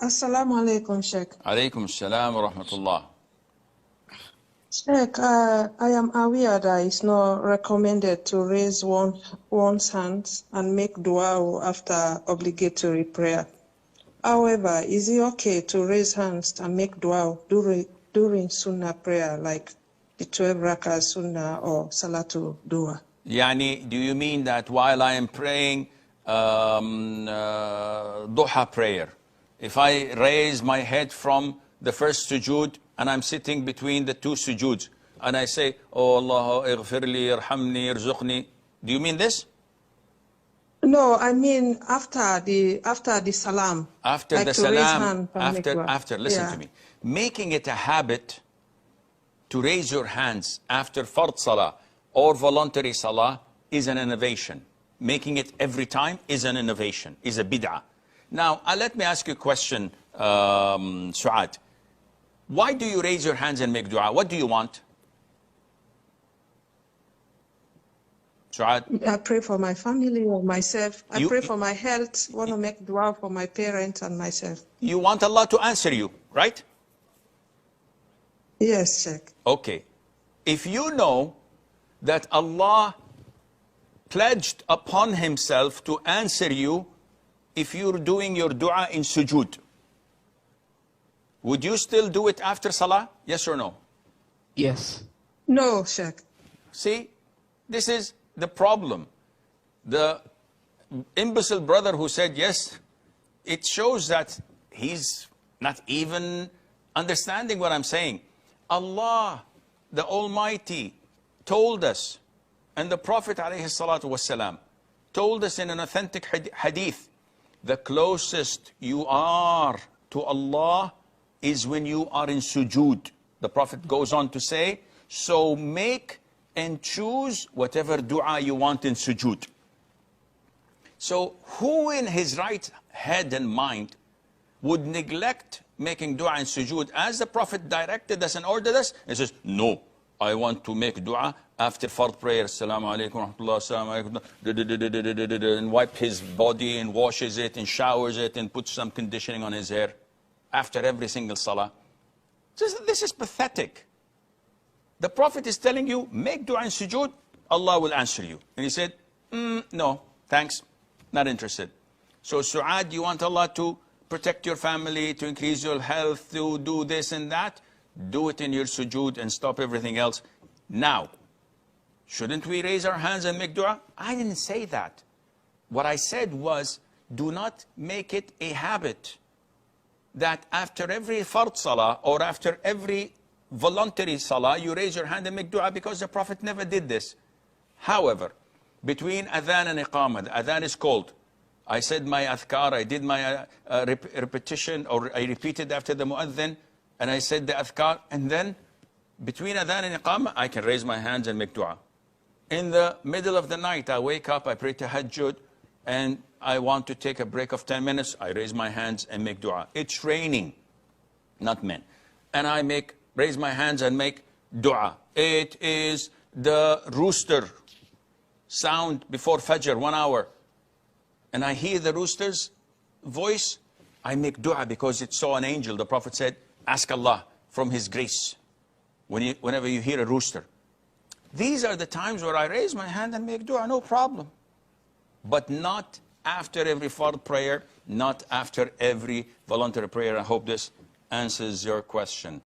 Assalamu alaikum, Sheikh. Alaykum as-salam wa rahmatullah. Sheikh, I am aware that it's not recommended to raise one's hands and make dua after obligatory prayer. However, is it okay to raise hands and make dua during sunnah prayer, like the 12 rakah sunnah or salatu dua? Yani, do you mean that while I am praying duha prayer, if I raise my head from the first sujood and I'm sitting between the two sujoods and I say, oh Allah, ighfirli, irhamni, irzuqni, do you mean this? No, I mean after the salam. After like the to raise salam, hand and make dua. listen to me. Making it a habit to raise your hands after fard salah or voluntary salah is an innovation. Making it every time is an innovation, is a bid'ah. Now, let me ask you a question, Suad. Why do you raise your hands and make dua? What do you want? Suad? I pray for my family or myself. I pray for my health. Want to make dua for my parents and myself. You want Allah to answer you, right? Yes, Sheikh. Okay. If you know that Allah pledged upon himself to answer you if you're doing your dua in sujood, would you still do it after salah? Yes or no? Yes. No, Sheikh. See, this is the problem. The imbecile brother who said yes, it shows that he's not even understanding what I'm saying. Allah, the Almighty, told us, and the Prophet ﷺ told us in an authentic hadith, the closest you are to Allah is when you are in sujood. The Prophet goes on to say, so make and choose whatever dua you want in sujood. So who in his right head and mind would neglect making dua in sujood as the Prophet directed us and ordered us? He says, no, I want to make dua after fard prayer, assalamu alaikum, rahmatullah, assalamu alaikum, and wipe his body and washes it and showers it and puts some conditioning on his hair after every single salah. This is pathetic. The Prophet is telling you, make dua in sujood, Allah will answer you. And he said, no, thanks, not interested. So Suad, you want Allah to protect your family, to increase your health, to do this and that, do it in your sujood and stop everything else. Now, shouldn't we raise our hands and make dua? I didn't say that. What I said was, do not make it a habit that after every fard salah or after every voluntary salah, you raise your hand and make dua, because the Prophet never did this. However, between adhan and iqamah, the adhan is called. I said my adhkar, I did my repetition, or I repeated after the muadhin, and I said the adhkar, and then between adhan and iqamah, I can raise my hands and make dua. In the middle of the night, I wake up, I pray tahajjud, and I want to take a break of 10 minutes, I raise my hands and make dua. It's raining, not men. And I raise my hands and make dua. It is the rooster sound before Fajr, 1 hour. And I hear the rooster's voice, I make dua because it saw an angel. The Prophet said, ask Allah from His grace whenever you hear a rooster. These are the times where I raise my hand and make dua, no problem. But not after every fard prayer, not after every voluntary prayer. I hope this answers your question.